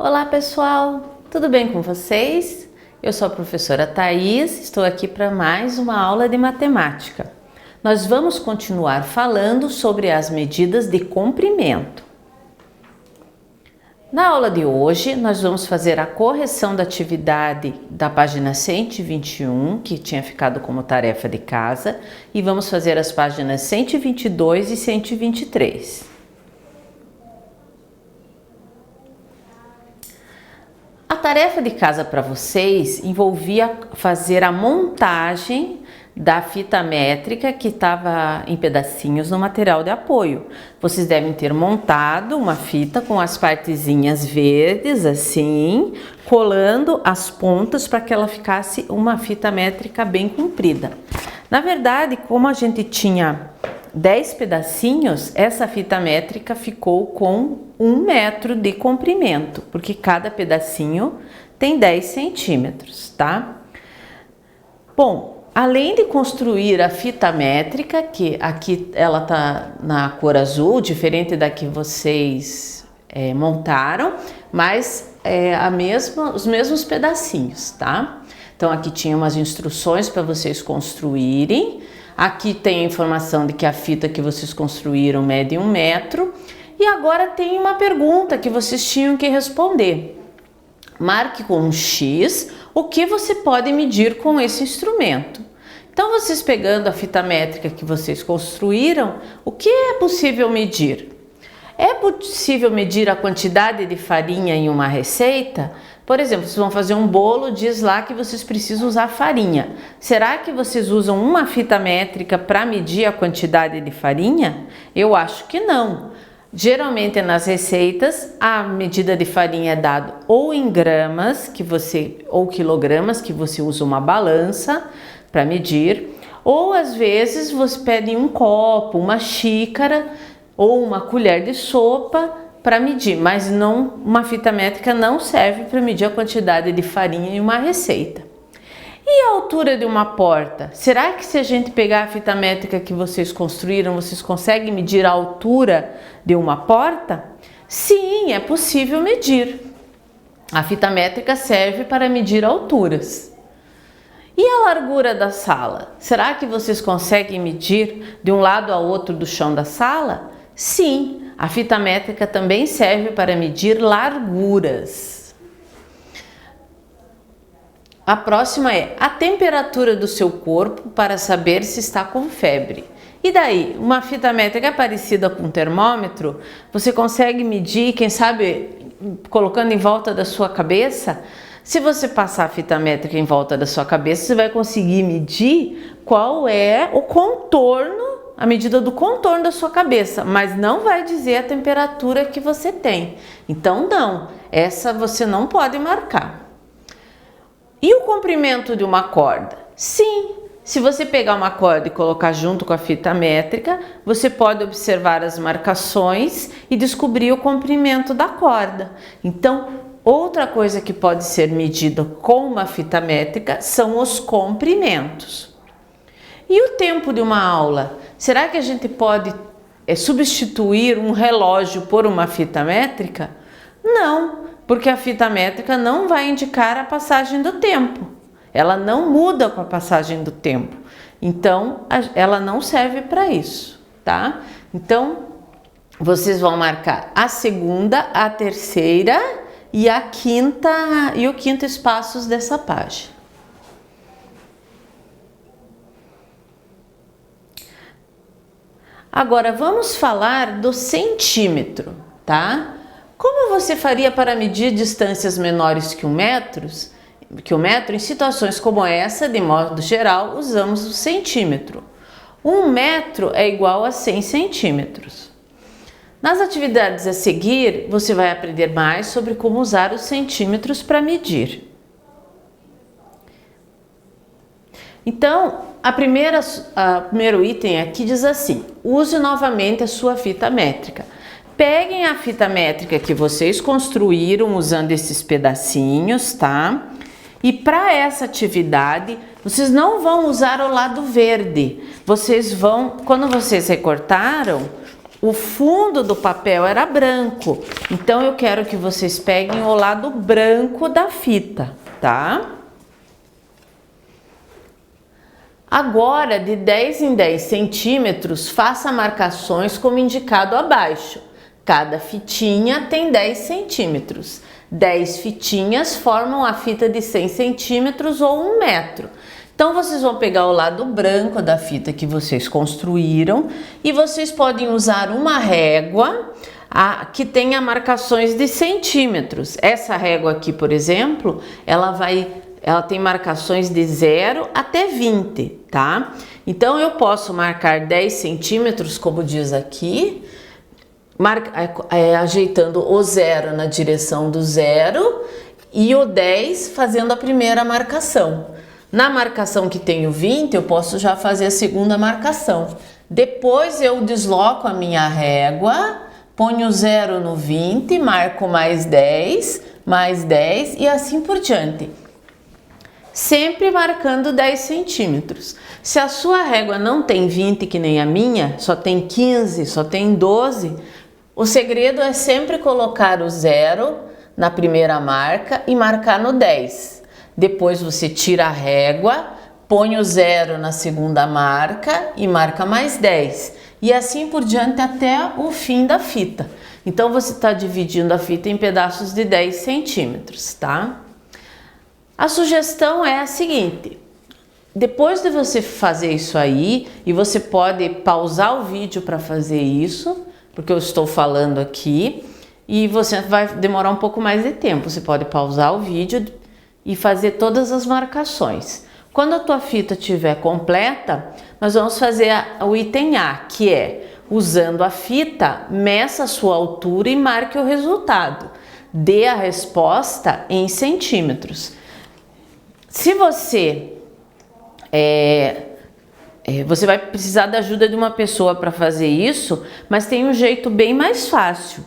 Olá pessoal, tudo bem com vocês? Eu sou a professora Thaís, estou aqui para mais uma aula de matemática. Nós vamos continuar falando sobre as medidas de comprimento. Na aula de hoje, nós vamos fazer a correção da atividade da página 121, que tinha ficado como tarefa de casa, e vamos fazer as páginas 122 e 123. A tarefa de casa para vocês envolvia fazer a montagem da fita métrica que estava em pedacinhos no material de apoio. Vocês devem ter montado uma fita com as partezinhas verdes assim, colando as pontas para que ela ficasse uma fita métrica bem comprida. Na verdade, como a gente tinha 10 pedacinhos, essa fita métrica ficou com 1 metro de comprimento, porque cada pedacinho tem 10 centímetros, tá? Bom, além de construir a fita métrica, que aqui ela tá na cor azul, diferente da que vocês montaram, mas os mesmos pedacinhos, tá? Então aqui tinha umas instruções para vocês construírem. Aqui tem a informação de que a fita que vocês construíram mede 1 metro. E agora tem uma pergunta que vocês tinham que responder. Marque com um X o que você pode medir com esse instrumento. Então, vocês pegando a fita métrica que vocês construíram, o que é possível medir? É possível medir a quantidade de farinha em uma receita? Por exemplo, vocês vão fazer um bolo, diz lá que vocês precisam usar farinha. Será que vocês usam uma fita métrica para medir a quantidade de farinha? Eu acho que não. Geralmente nas receitas a medida de farinha é dada ou em gramas ou quilogramas, que você usa uma balança para medir, ou às vezes você pede um copo, uma xícara ou uma colher de sopa para medir, mas uma fita métrica não serve para medir a quantidade de farinha em uma receita. E a altura de uma porta? Será que se a gente pegar a fita métrica que vocês construíram, vocês conseguem medir a altura de uma porta? Sim, é possível medir. A fita métrica serve para medir alturas. E a largura da sala? Será que vocês conseguem medir de um lado ao outro do chão da sala? Sim, a fita métrica também serve para medir larguras. A próxima é a temperatura do seu corpo para saber se está com febre. E daí, uma fita métrica parecida com um termômetro, você consegue medir, quem sabe, colocando em volta da sua cabeça? Se você passar a fita métrica em volta da sua cabeça, você vai conseguir medir qual é o contorno, a medida do contorno da sua cabeça, mas não vai dizer a temperatura que você tem. Então não, essa você não pode marcar. E o comprimento de uma corda? Sim, se você pegar uma corda e colocar junto com a fita métrica, você pode observar as marcações e descobrir o comprimento da corda. Então, outra coisa que pode ser medida com uma fita métrica são os comprimentos. E o tempo de uma aula? Será que a gente pode substituir um relógio por uma fita métrica? Não, porque a fita métrica não vai indicar a passagem do tempo. Ela não muda com a passagem do tempo. Então, ela não serve para isso, tá? Então, vocês vão marcar a segunda, a terceira e a quinta e o quinto espaços dessa página. Agora vamos falar do centímetro, tá? Como você faria para medir distâncias menores que um metro? Em situações como essa, de modo geral, usamos o centímetro. 1 metro é igual a 100 centímetros. Nas atividades a seguir, você vai aprender mais sobre como usar os centímetros para medir. Então, o primeiro item aqui diz assim: use novamente a sua fita métrica. Peguem a fita métrica que vocês construíram usando esses pedacinhos, tá? E para essa atividade, vocês não vão usar o lado verde. Quando vocês recortaram, o fundo do papel era branco, então eu quero que vocês peguem o lado branco da fita, tá? Agora, de 10 em 10 centímetros, faça marcações como indicado abaixo. Cada fitinha tem 10 centímetros. 10 fitinhas formam a fita de 100 centímetros ou 1 metro. Então, vocês vão pegar o lado branco da fita que vocês construíram e vocês podem usar uma régua que tenha marcações de centímetros. Essa régua aqui, por exemplo, ela tem marcações de 0 até 20, tá? Então, eu posso marcar 10 centímetros, como diz aqui, ajeitando o 0 na direção do 0 e o 10 fazendo a primeira marcação. Na marcação que tenho 20, eu posso já fazer a segunda marcação. Depois eu desloco a minha régua, ponho 0 no 20, marco mais 10 e assim por diante. Sempre marcando 10 centímetros. Se a sua régua não tem 20 que nem a minha, só tem 15, só tem 12, o segredo é sempre colocar o 0 na primeira marca e marcar no 10. Depois você tira a régua, põe o 0 na segunda marca e marca mais 10. E assim por diante até o fim da fita. Então você está dividindo a fita em pedaços de 10 centímetros, tá? A sugestão é a seguinte: depois de você fazer isso aí, e você pode pausar o vídeo para fazer isso, porque eu estou falando aqui, e você vai demorar um pouco mais de tempo. Você pode pausar o vídeo e fazer todas as marcações. Quando a tua fita estiver completa, nós vamos fazer o item A, que é, usando a fita, meça a sua altura e marque o resultado. Dê a resposta em centímetros. Se você vai precisar da ajuda de uma pessoa para fazer isso, mas tem um jeito bem mais fácil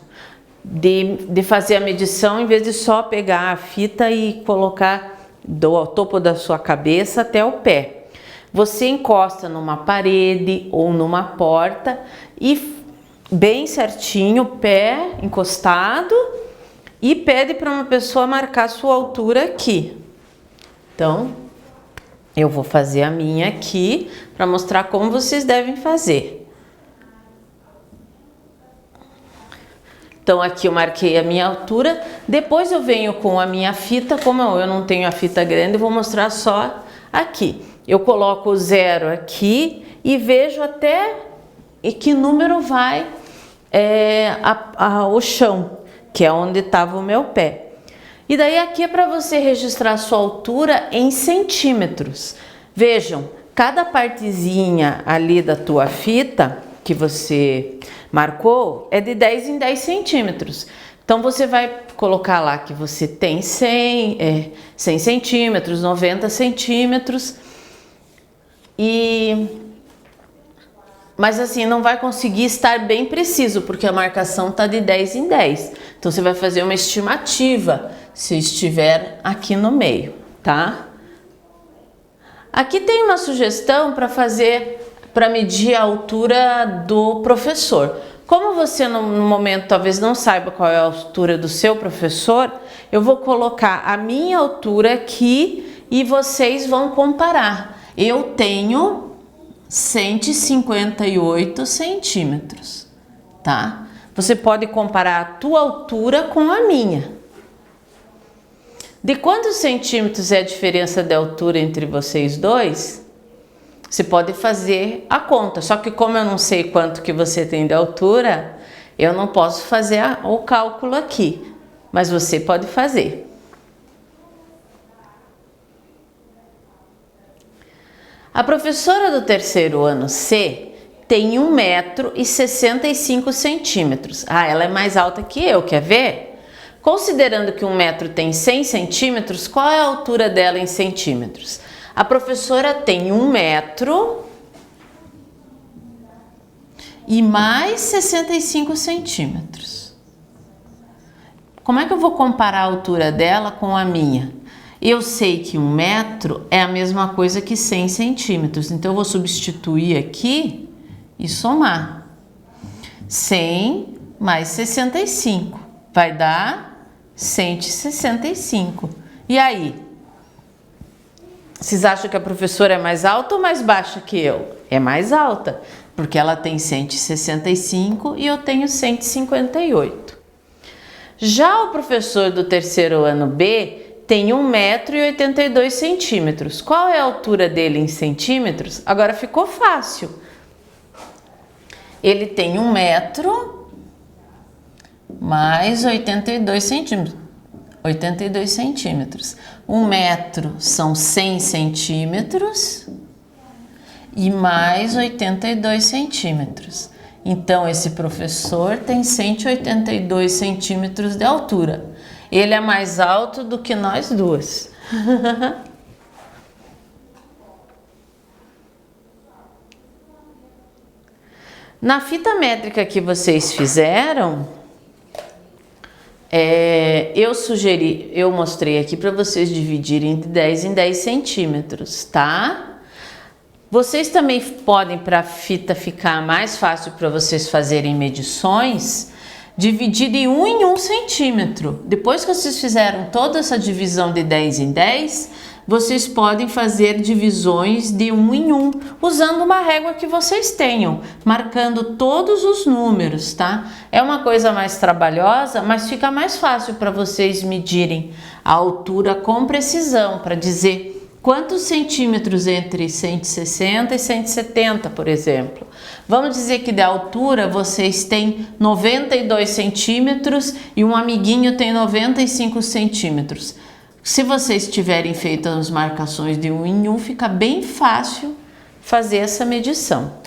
de fazer a medição, em vez de só pegar a fita e colocar do topo da sua cabeça até o pé. Você encosta numa parede ou numa porta e bem certinho, o pé encostado, e pede para uma pessoa marcar a sua altura aqui. Então, eu vou fazer a minha aqui para mostrar como vocês devem fazer. Então aqui eu marquei a minha altura, depois eu venho com a minha fita, como eu não tenho a fita grande, eu vou mostrar só aqui. Eu coloco o 0 aqui e vejo até que número vai o chão, que é onde estava o meu pé. E daí aqui é para você registrar a sua altura em centímetros. Vejam, cada partezinha ali da tua fita que você marcou é de 10 em 10 centímetros. Então você vai colocar lá que você tem 100 centímetros, 90 centímetros, mas assim, não vai conseguir estar bem preciso, porque a marcação está de 10 em 10. Então você vai fazer uma estimativa, se estiver aqui no meio, tá? Aqui tem uma sugestão para medir a altura do professor. Como você no momento talvez não saiba qual é a altura do seu professor, eu vou colocar a minha altura aqui e vocês vão comparar. Eu tenho 158 centímetros, tá? Você pode comparar a tua altura com a minha. De quantos centímetros é a diferença de altura entre vocês dois? Você pode fazer a conta, só que como eu não sei quanto que você tem de altura, eu não posso fazer o cálculo aqui, mas você pode fazer. A professora do terceiro ano C tem 1,65 m. Ela é mais alta que eu, quer ver? Considerando que 1 metro tem 100 centímetros, qual é a altura dela em centímetros? A professora tem 1 metro e mais 65 centímetros. Como é que eu vou comparar a altura dela com a minha? Eu sei que 1 metro é a mesma coisa que 100 centímetros, então eu vou substituir aqui e somar. 100 mais 65 vai dar 165. E aí? Vocês acham que a professora é mais alta ou mais baixa que eu? É mais alta, porque ela tem 165 e eu tenho 158. Já o professor do terceiro ano B tem 1,82 m. Qual é a altura dele em centímetros? Agora ficou fácil. Ele tem 1 metro mais 82 centímetros. 82 centímetros. 1 metro são 100 centímetros e mais 82 centímetros. Então, esse professor tem 182 centímetros de altura. Ele é mais alto do que nós duas. Na fita métrica que vocês fizeram, eu mostrei aqui para vocês dividirem de 10 em 10 centímetros, tá? Vocês também podem, para a fita ficar mais fácil para vocês fazerem medições, dividir de 1 em 1 centímetro. Depois que vocês fizeram toda essa divisão de 10 em 10, vocês podem fazer divisões de 1 em 1, usando uma régua que vocês tenham, marcando todos os números, tá? É uma coisa mais trabalhosa, mas fica mais fácil para vocês medirem a altura com precisão, para dizer quantos centímetros entre 160 e 170, por exemplo. Vamos dizer que de altura vocês têm 92 centímetros e um amiguinho tem 95 centímetros. Se vocês tiverem feito as marcações de 1 em 1, fica bem fácil fazer essa medição.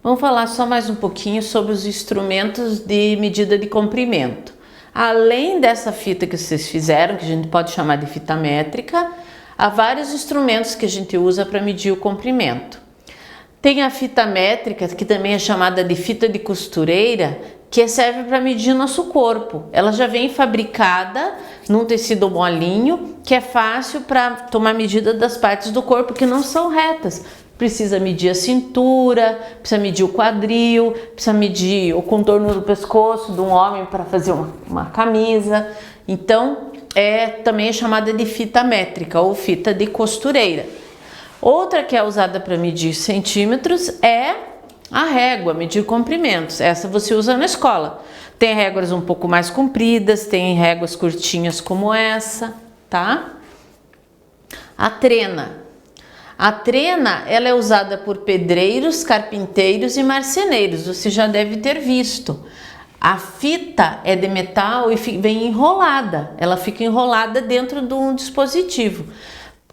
Vamos falar só mais um pouquinho sobre os instrumentos de medida de comprimento. Além dessa fita que vocês fizeram, que a gente pode chamar de fita métrica, há vários instrumentos que a gente usa para medir o comprimento. Tem a fita métrica, que também é chamada de fita de costureira, que serve para medir nosso corpo. Ela já vem fabricada num tecido molinho, que é fácil para tomar medida das partes do corpo que não são retas. Precisa medir a cintura, precisa medir o quadril, precisa medir o contorno do pescoço de um homem para fazer uma camisa. Então, também é chamada de fita métrica ou fita de costureira. Outra que é usada para medir centímetros é a régua, medir comprimentos. Essa você usa na escola. Tem réguas um pouco mais compridas, tem réguas curtinhas como essa, tá? A trena. A trena, ela é usada por pedreiros, carpinteiros e marceneiros, você já deve ter visto. A fita é de metal e vem enrolada, ela fica enrolada dentro de um dispositivo.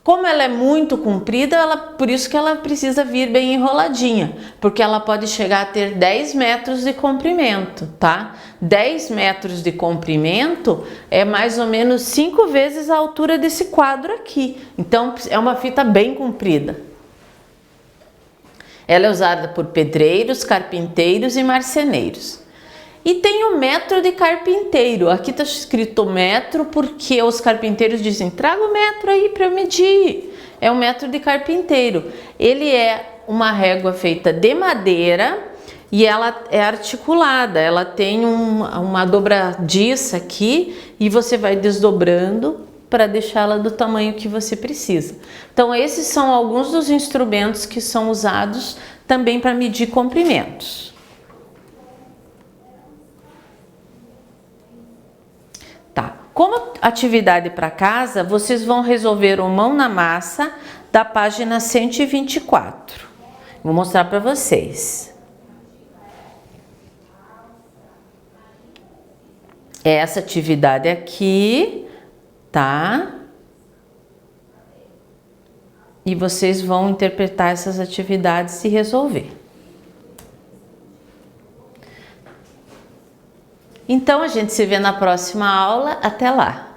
Como ela é muito comprida, por isso que ela precisa vir bem enroladinha, porque ela pode chegar a ter 10 metros de comprimento, tá? 10 metros de comprimento é mais ou menos 5 vezes a altura desse quadro aqui. Então, é uma fita bem comprida. Ela é usada por pedreiros, carpinteiros e marceneiros. E tem o metro de carpinteiro. Aqui está escrito metro porque os carpinteiros dizem, traga o metro aí para eu medir. É o metro de carpinteiro. Ele é uma régua feita de madeira e ela é articulada. Ela tem uma dobradiça aqui e você vai desdobrando para deixá-la do tamanho que você precisa. Então, esses são alguns dos instrumentos que são usados também para medir comprimentos. Tá. Como atividade para casa, vocês vão resolver o mão na massa da página 124. Vou mostrar para vocês. Essa atividade aqui, tá? E vocês vão interpretar essas atividades e resolver. Então, a gente se vê na próxima aula. Até lá!